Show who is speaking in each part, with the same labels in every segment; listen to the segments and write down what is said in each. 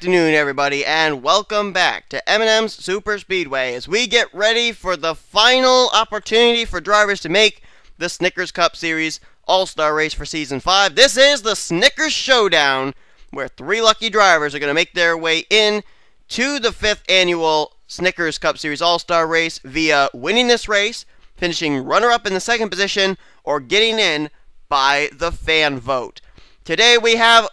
Speaker 1: afternoon, everybody, and welcome back to M&Ms SuperSpeedway as we get ready for the final opportunity for drivers to make the Snickers Cup Series All-Star Race for Season 5. This is the Snickers Showdown, where 3 lucky drivers are going to make their way in to the 5th annual Snickers Cup Series All-Star Race via winning this race, finishing runner-up in the 2nd position, or getting in by the fan vote. Today we have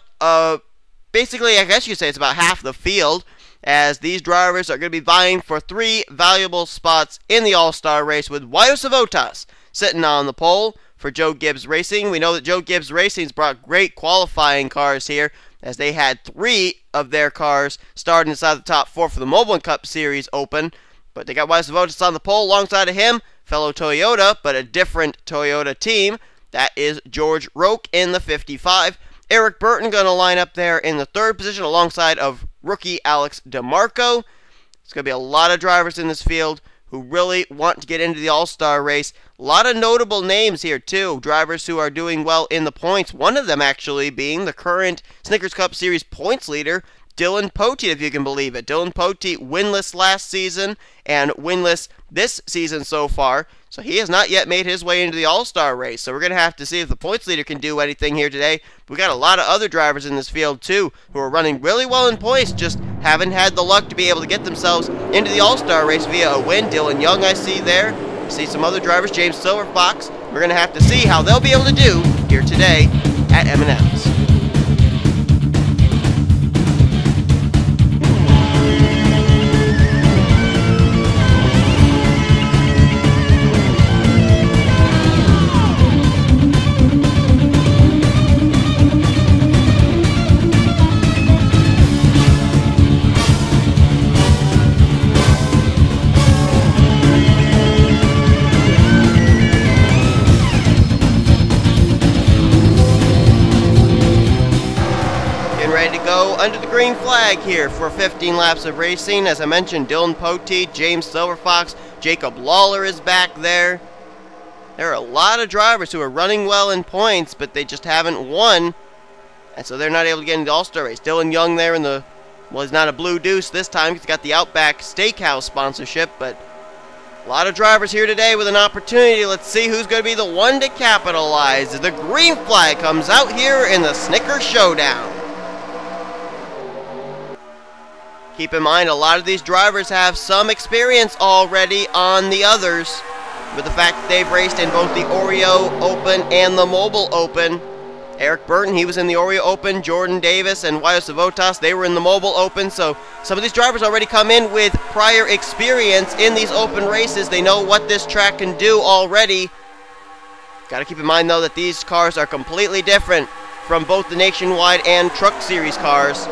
Speaker 1: basically, I guess you could say it's about half the field, as these drivers are going to be vying for 3 valuable spots in the All-Star Race, with Savotas sitting on the pole for Joe Gibbs Racing. We know that Joe Gibbs Racing's brought great qualifying cars here, as they had 3 of their cars starting inside the top 4 for the Mobile Cup Series Open. But they got Savotas on the pole alongside of him, fellow Toyota, but a different Toyota team. That is George Roque in the 55. Eric Burton going to line up there in the 3rd position alongside of rookie Alex DeMarco. It's going to be a lot of drivers in this field who really want to get into the All-Star race. A lot of notable names here too, drivers who are doing well in the points. One of them actually being the current Snickers Cup Series points leader, Dylan Poteet, if you can believe it. Dylan Poteet winless last season and winless this season so far. So he has not yet made his way into the All-Star race. So we're going to have to see if the points leader can do anything here today. We got a lot of other drivers in this field too who are running really well in points, just haven't had the luck to be able to get themselves into the All-Star race via a win. Dylan Young I see there. I see some other drivers, James Silverfox. We're going to have to see how they'll be able to do here today at M&Ms. Under the green flag here for 15 laps of racing. As I mentioned, Dylan Poteet, James Silverfox, Jacob Lawler is back there. There are a lot of drivers who are running well in points, but they just haven't won, and so they're not able to get into the All-Star race. Dylan Young there in the, well, he's not a Blue Deuce this time. He's got the Outback Steakhouse sponsorship, but a lot of drivers here today with an opportunity. Let's see who's going to be the one to capitalize. The green flag comes out here in the Snickers Showdown. Keep in mind, a lot of these drivers have some experience already on the others, with the fact that they've raced in both the Oreo Open and the Mobile Open. Eric Burton, he was in the Oreo Open. Jordan Davis and Savotas, they were in the Mobile Open. So some of these drivers already come in with prior experience in these open races. They know what this track can do already. Got to keep in mind, though, that these cars are completely different from both the Nationwide and Truck Series cars.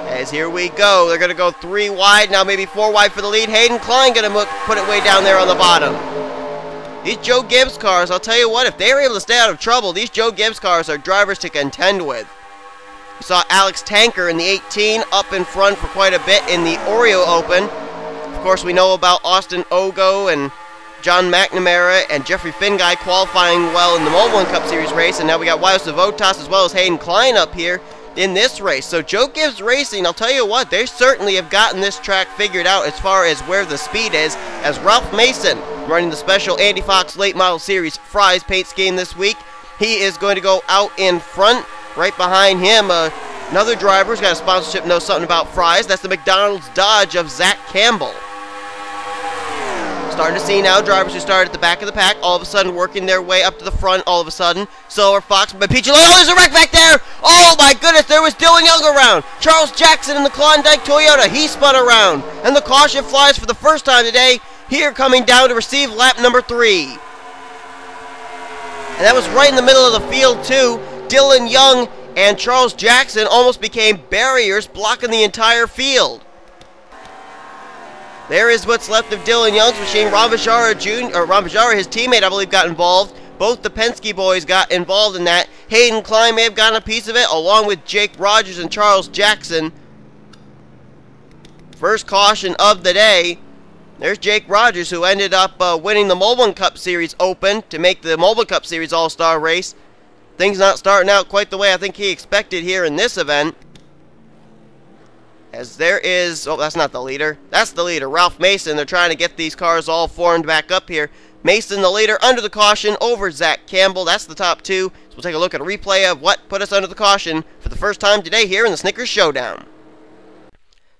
Speaker 1: As here we go, they're going to go 3 wide, now maybe 4 wide for the lead. Hayden Klein going to put it way down there on the bottom. These Joe Gibbs cars, I'll tell you what, if they were able to stay out of trouble, these Joe Gibbs cars are drivers to contend with. You saw Alex Tanker in the 18 up in front for quite a bit in the Oreo Open. Of course, we know about Austin Ogo and John McNamara and Jeffrey Finguy qualifying well in the Mobile Cup Series race, and now we got Savotas as well as Hayden Klein up here in this race. So Joe Gibbs Racing, I'll tell you what, they certainly have gotten this track figured out as far as where the speed is, as Ralph Mason, running the special Andy Fox Late Model Series Fry's paint scheme this week, he is going to go out in front. Right behind him, another driver who's got a sponsorship, knows something about Fry's. That's the McDonald's Dodge of Zach Campbell. Starting to see now drivers who started at the back of the pack, all of a sudden working their way up to the front, all of a sudden. Silverfox, but Peachy, oh, there's a wreck back there! Oh my goodness, there was Dylan Young around! Charles Jackson in the Klondike Toyota, he spun around. And the caution flies for the first time today, here coming down to receive lap number 3. And that was right in the middle of the field too. Dylan Young and Charles Jackson almost became barriers blocking the entire field. There is what's left of Dylan Young's machine. Ramajara, his teammate, I believe, got involved. Both the Penske boys got involved in that. Hayden Klein may have gotten a piece of it, along with Jake Rogers and Charles Jackson. First caution of the day. There's Jake Rogers, who ended up winning the Mobile Cup Series Open to make the Mobile Cup Series All-Star race. Things not starting out quite the way I think he expected here in this event. As there is, oh, that's not the leader. That's the leader, Ralph Mason. They're trying to get these cars all formed back up here. Mason, the leader, under the caution over Zach Campbell. That's the top two. So we'll take a look at a replay of what put us under the caution for the first time today here in the Snickers Showdown.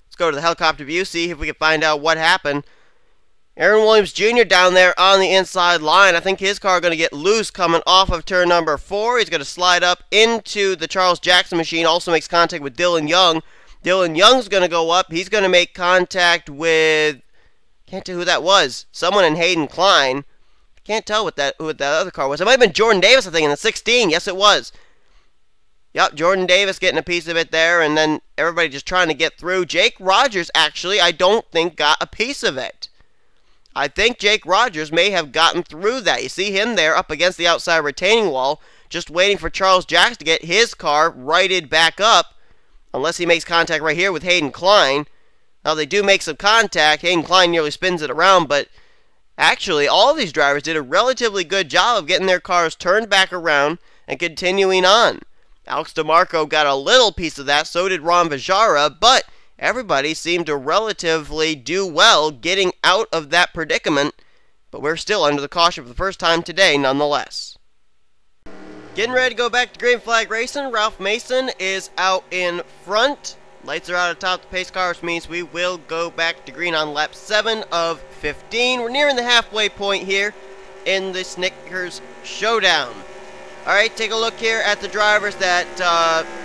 Speaker 1: Let's go to the helicopter view, see if we can find out what happened. Aaron Williams Jr. down there on the inside line. I think his car going to get loose coming off of turn number 4. He's going to slide up into the Charles Jackson machine. Also makes contact with Dylan Young. Dylan Young's going to go up. He's going to make contact with, can't tell who that was. Someone in Hayden Klein. Can't tell who that other car was. It might have been Jordan Davis, I think, in the 16. Yes, it was. Yep, Jordan Davis getting a piece of it there, and then everybody just trying to get through. Jake Rogers, actually, I don't think got a piece of it. I think Jake Rogers may have gotten through that. You see him there up against the outside retaining wall, just waiting for Charles Jackson to get his car righted back up, unless he makes contact right here with Hayden Klein. Now, they do make some contact. Hayden Klein nearly spins it around, but actually, all of these drivers did a relatively good job of getting their cars turned back around and continuing on. Alex DeMarco got a little piece of that, so did Ron Vajara, but everybody seemed to relatively do well getting out of that predicament, but we're still under the caution for the first time today nonetheless. Getting ready to go back to green flag racing. Ralph Mason is out in front. Lights are out atop the pace car, which means we will go back to green on lap 7 of 15. We're nearing the halfway point here in the Snickers Showdown. Alright, take a look here at the drivers that,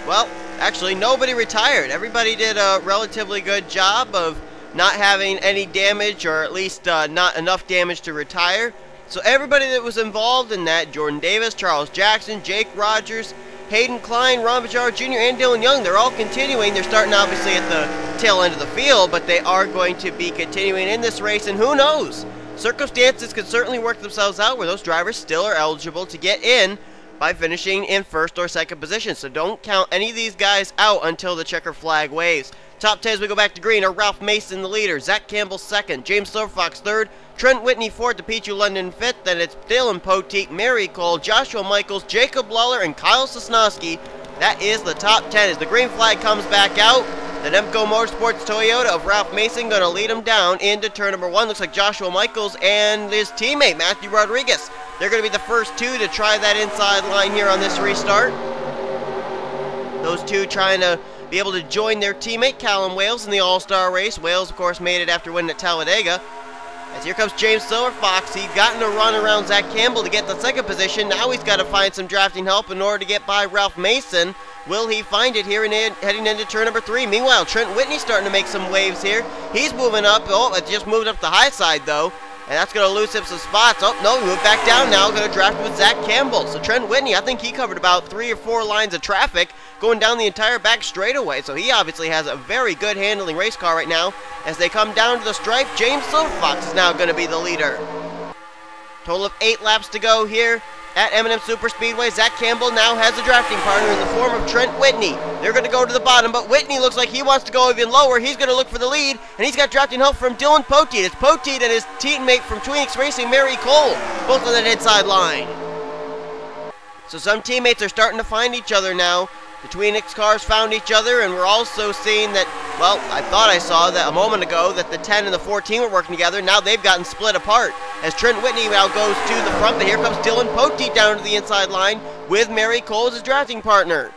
Speaker 1: well, actually nobody retired. Everybody did a relatively good job of not having any damage, or at least not enough damage to retire. So everybody that was involved in that, Jordan Davis, Charles Jackson, Jake Rogers, Hayden Klein, Ron Vajara Jr., and Dylan Young, they're all continuing. They're starting obviously at the tail end of the field, but they are going to be continuing in this race, and who knows? Circumstances could certainly work themselves out where those drivers still are eligible to get in by finishing in first or second position. So don't count any of these guys out until the checker flag waves. Top 10 as we go back to green are Ralph Mason, the leader, Zach Campbell second, James Silverfox third, Trent Whitney fourth, DePichu London fifth, then it's Dylan Poteet, Mary Cole, Joshua Michaels, Jacob Lawler, and Kyle Sosnowski. That is the top 10 as the green flag comes back out. The Nemco Motorsports Toyota of Ralph Mason going to lead him down into turn number 1. Looks like Joshua Michaels and his teammate Matthew Rodriguez. They're going to be the first two to try that inside line here on this restart. Those two trying to be able to join their teammate Callum Wales in the All-Star race. Wales, of course, made it after winning at Talladega. As here comes James Silverfox. He's gotten a run around Zach Campbell to get the second position. Now he's got to find some drafting help in order to get by Ralph Mason. Will he find it here heading into turn number 3? Meanwhile, Trent Whitney starting to make some waves here. He's moving up. Oh, it just moved up the high side, though. And that's going to lose him some spots. Oh, no, he moved back down now. Going to draft with Zach Campbell. So Trent Whitney, I think he covered about 3 or 4 lines of traffic going down the entire back straightaway. So he obviously has a very good handling race car right now. As they come down to the stripe, James Silverfox is now going to be the leader. Total of 8 laps to go here at M&Ms SuperSpeedway. Zach Campbell now has a drafting partner in the form of Trent Whitney. They're going to go to the bottom, but Whitney looks like he wants to go even lower. He's going to look for the lead, and he's got drafting help from Dylan Poteet. It's Poteet and his teammate from Tweenix Racing, Mary Cole, both on that inside line. So some teammates are starting to find each other now. The Tweenix cars found each other, and we're also seeing that, well, I thought I saw that a moment ago that the 10 and the 14 were working together. Now they've gotten split apart as Trent Whitney now goes to the front, but here comes Dylan Poteet down to the inside line with Mary Cole as his drafting partner.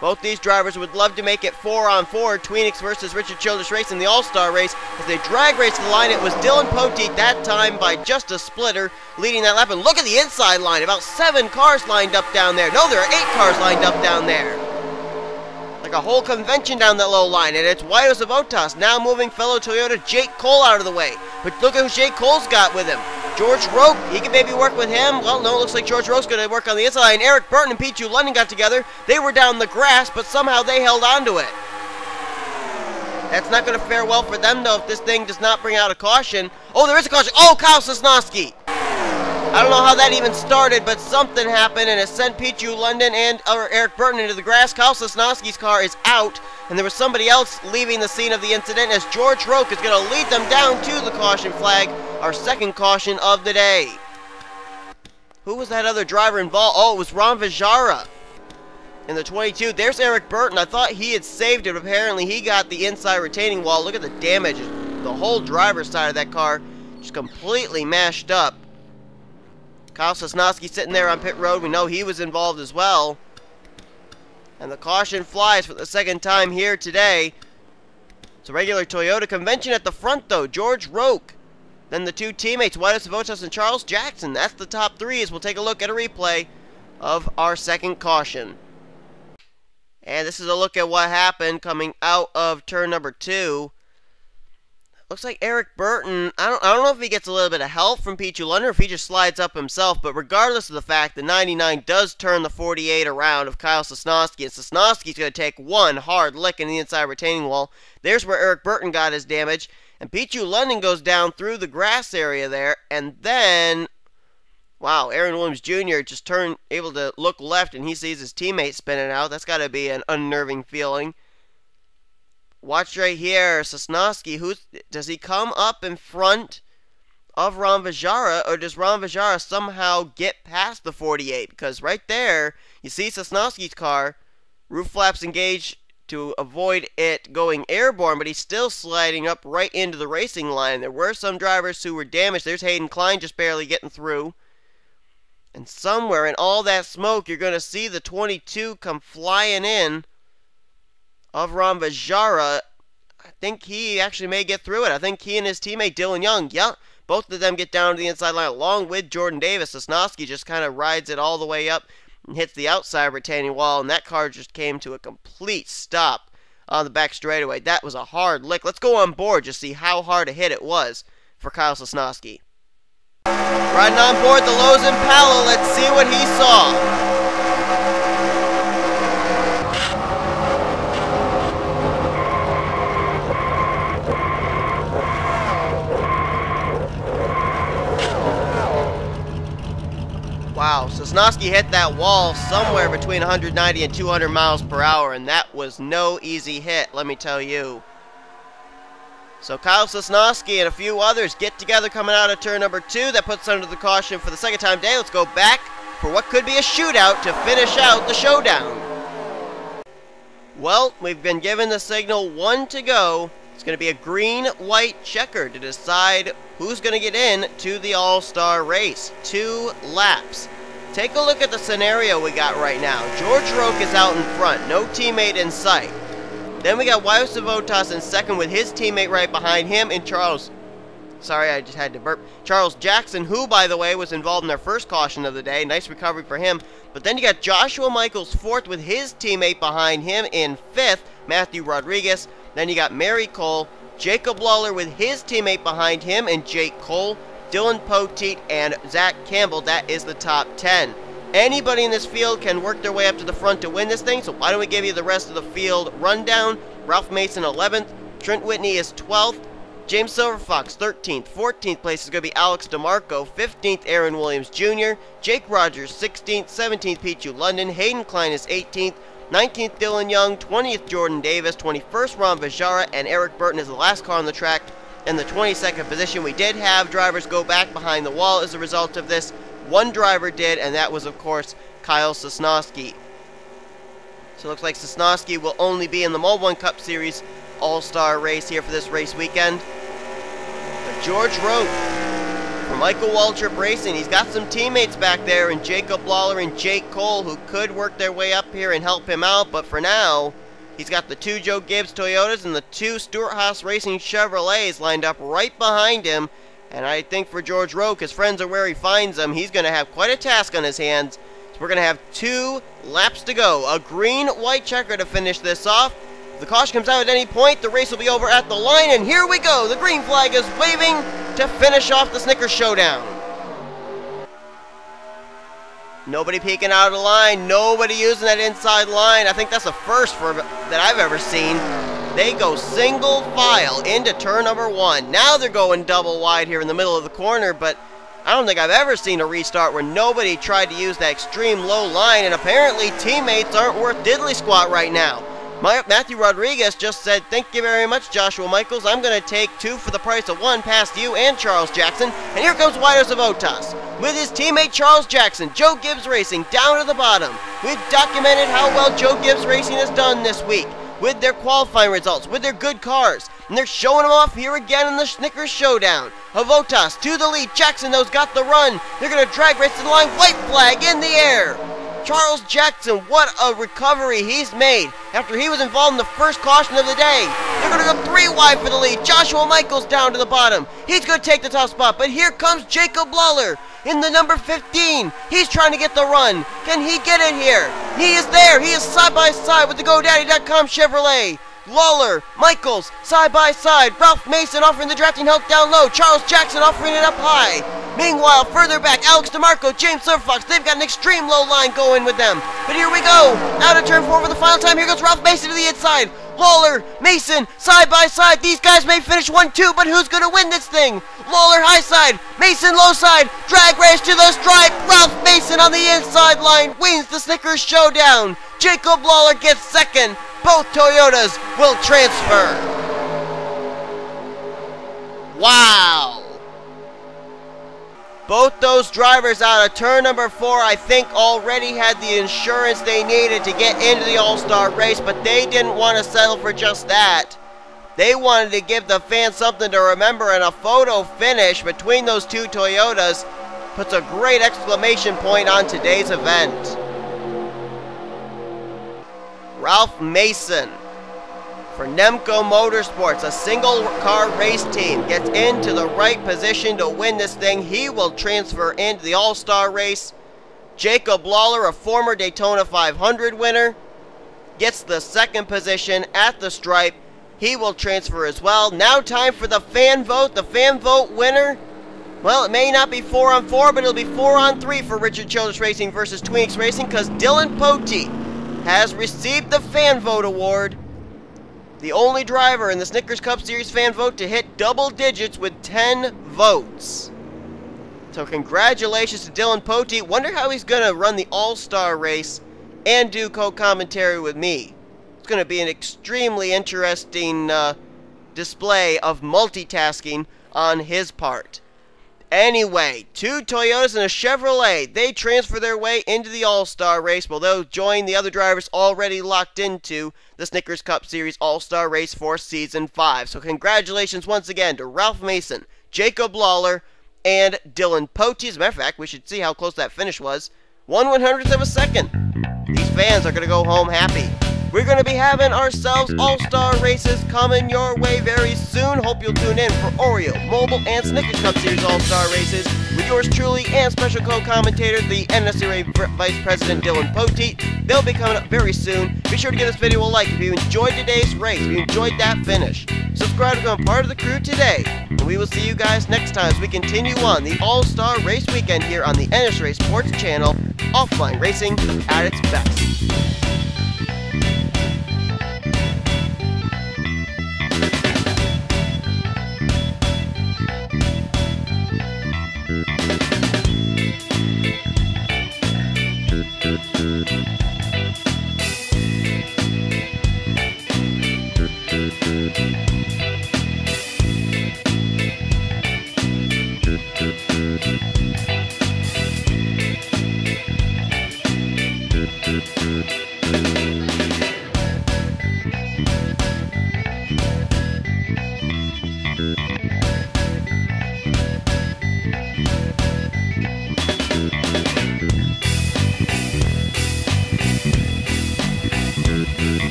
Speaker 1: Both these drivers would love to make it 4-on-4, Tweenix versus Richard Childress Racing, the All-Star race. As they drag race to the line, it was Dylan Poteet that time by just a splitter leading that lap. And look at the inside line, about 7 cars lined up down there. No, there are 8 cars lined up down there. Like a whole convention down that low line, and it's Guido Sabotas now moving fellow Toyota Jake Cole out of the way. But look at who Jake Cole's got with him. George Roque, he can maybe work with him. Well, no, it looks like George Roque's going to work on the inside line. Eric Burton and Pichu London got together. They were down the grass, but somehow they held on to it. That's not going to fare well for them, though, if this thing does not bring out a caution. Oh, there is a caution. Oh, Kyle Sosnowski. I don't know how that even started, but something happened, and it sent Pichu London and Eric Burton into the grass. Kyle Sosnowski's car is out, and there was somebody else leaving the scene of the incident as George Roque is going to lead them down to the caution flag, our second caution of the day. Who was that other driver involved? Oh, it was Ron Vajara. in the 22. There's Eric Burton. I thought he had saved it. Apparently, he got the inside retaining wall. Look at the damage. The whole driver's side of that car just completely mashed up. Kyle Sosnowski sitting there on pit road. We know he was involved as well. And the caution flies for the second time here today. It's a regular Toyota convention at the front, though. George Roque. Then the two teammates, Whitus Votas and Charles Jackson. That's the top three as we'll take a look at a replay of our second caution. And this is a look at what happened coming out of turn number 2. Looks like Eric Burton, I don't know if he gets a little bit of help from Pichu London or if he just slides up himself, but regardless of the fact, the 99 does turn the 48 around of Kyle Sosnowski, and Sosnowski's going to take one hard lick in the inside retaining wall. There's where Eric Burton got his damage, and Pichu London goes down through the grass area there, and then, wow, Aaron Williams Jr. just able to look left, and he sees his teammate spinning out. That's got to be an unnerving feeling. Watch right here, Sosnowski, does he come up in front of Ron Vajara, or does Ron Vajara somehow get past the 48? Because right there, you see Sosnowski's car, roof flaps engaged to avoid it going airborne, but he's still sliding up right into the racing line. There were some drivers who were damaged. There's Hayden Klein just barely getting through. And somewhere in all that smoke, you're going to see the 22 come flying in of Ron Vajara. I think he actually may get through it. I think he and his teammate Dylan Young, yeah, both of them get down to the inside line along with Jordan Davis. Sosnowski just kind of rides it all the way up and hits the outside retaining wall, and that car just came to a complete stop on the back straightaway. That was a hard lick. Let's go on board just see how hard a hit it was for Kyle Sosnowski. Riding on board the Lowe's Impala, let's see what he saw. Wow, Sosnowski hit that wall somewhere between 190 and 200 miles per hour, and that was no easy hit, let me tell you. So Kyle Sosnowski and a few others get together coming out of turn number 2. That puts under the caution for the second time today. Let's go back for what could be a shootout to finish out the showdown. Well, we've been given the signal 1 to go. It's going to be a green-white checker to decide who's going to get in to the All-Star race. 2 laps. Take a look at the scenario we got right now. George Roque is out in front. No teammate in sight. Then we got Whitus Votas in second with his teammate right behind him in Charles. Sorry, I just had to burp. Charles Jackson, who, by the way, was involved in their first caution of the day. Nice recovery for him. But then you got Joshua Michaels fourth with his teammate behind him in fifth, Matthew Rodriguez. Then you got Mary Cole, Jacob Lawler with his teammate behind him and Jake Cole, Dylan Poteet, and Zach Campbell. That is the top 10. Anybody in this field can work their way up to the front to win this thing, so why don't we give you the rest of the field rundown. Ralph Mason 11th, Trent Whitney is 12th, James Silverfox 13th, 14th place is going to be Alex DeMarco, 15th Aaron Williams Jr., Jake Rogers 16th, 17th Pichu London, Hayden Klein is 18th, 19th Dylan Young, 20th Jordan Davis, 21st Ron Vajara, and Eric Burton is the last car on the track in the 22nd position. We did have drivers go back behind the wall as a result of this. One driver did, and that was, of course, Kyle Sosnowski. So it looks like Sosnowski will only be in the Mold 1 Cup Series All-Star race here for this race weekend. But George Roque for Michael Waltrip Racing, he's got some teammates back there in Jacob Lawler and Jake Cole who could work their way up here and help him out, but for now, he's got the 2 Joe Gibbs Toyotas and the 2 Stuart Haas Racing Chevrolets lined up right behind him. And I think for George Roque, his friends are where he finds them. He's going to have quite a task on his hands. So we're going to have 2 laps to go. A green-white checker to finish this off. If the caution comes out at any point, the race will be over at the line. And here we go. The green flag is waving to finish off the Snickers Showdown. Nobody peeking out of the line. Nobody using that inside line. I think that's a first that I've ever seen. They go single file into turn number 1. Now they're going double wide here in the middle of the corner, but I don't think I've ever seen a restart where nobody tried to use that extreme low line, and apparently teammates aren't worth diddly squat right now. Matthew Rodriguez just said, "Thank you very much, Joshua Michaels. I'm going to take 2 for the price of 1 past you and Charles Jackson." And here comes Whitus Votas. with his teammate Charles Jackson. Joe Gibbs Racing down to the bottom. We've documented how well Joe Gibbs Racing has done this week with their qualifying results, with their good cars. And they're showing them off here again in the Snickers Showdown. Avotas to the lead. Jackson, though's got the run. They're going to drag race to the line. White flag in the air. Charles Jackson, what a recovery he's made after he was involved in the first caution of the day. They're going to go 3 wide for the lead. Joshua Michaels down to the bottom. He's going to take the top spot, but here comes Jacob Lawler in the number 15. He's trying to get the run. Can he get it here? He is there. He is side by side with the GoDaddy.com Chevrolet. Lawler, Michaels, side by side. Ralph Mason offering the drafting help down low. Charles Jackson offering it up high. Meanwhile, further back, Alex DeMarco, James Surfox, they've got an extreme low line going with them. But here we go. Out of turn 4 for the final time. Here goes Ralph Mason to the inside. Lawler, Mason, side by side. These guys may finish 1-2, but who's going to win this thing? Lawler high side, Mason low side. Drag race to the stripe. Ralph Mason on the inside line wins the Snickers Showdown. Jacob Lawler gets second. Both Toyotas will transfer. Wow. Both those drivers out of turn number 4, I think, already had the insurance they needed to get into the All-Star race, but they didn't want to settle for just that. They wanted to give the fans something to remember, and a photo finish between those two Toyotas puts a great exclamation point on today's event. Ralph Mason for Nemco Motorsports, a single-car race team, gets into the right position to win this thing. He will transfer into the All-Star race. Jacob Lawler, a former Daytona 500 winner, gets the second position at the stripe. He will transfer as well. Now time for the fan vote. The fan vote winner, well, it may not be 4-on-4, but it'll be 4-on-3 for Richard Childress Racing versus Twinix Racing, because Dylan Pote has received the fan vote award. The only driver in the Snickers Cup Series fan vote to hit double digits with 10 votes. So congratulations to Dylan Pote. Wonder how he's going to run the All-Star race and do co-commentary with me. It's going to be an extremely interesting display of multitasking on his part. Anyway, 2 Toyotas and a Chevrolet, they transfer their way into the All-Star race, while they'll join the other drivers already locked into the Snickers Cup Series All-Star race for Season 5. So congratulations once again to Ralph Mason, Jacob Lawler, and Dylan Pote. As a matter of fact, we should see how close that finish was. 1/100th of a second. These fans are going to go home happy. We're going to be having ourselves All-Star races coming your way very soon. Hope you'll tune in for Oreo, Mobile, and Snickers Cup Series All-Star races with yours truly and special co-commentator, the NNSCRA Vice President Dylan Pote. They'll be coming up very soon. Be sure to give this video a like if you enjoyed today's race, if you enjoyed that finish. Subscribe to become part of the crew today. And we will see you guys next time as we continue on the All-Star Race Weekend here on the NNSCRA Sports Channel. Offline racing at its best.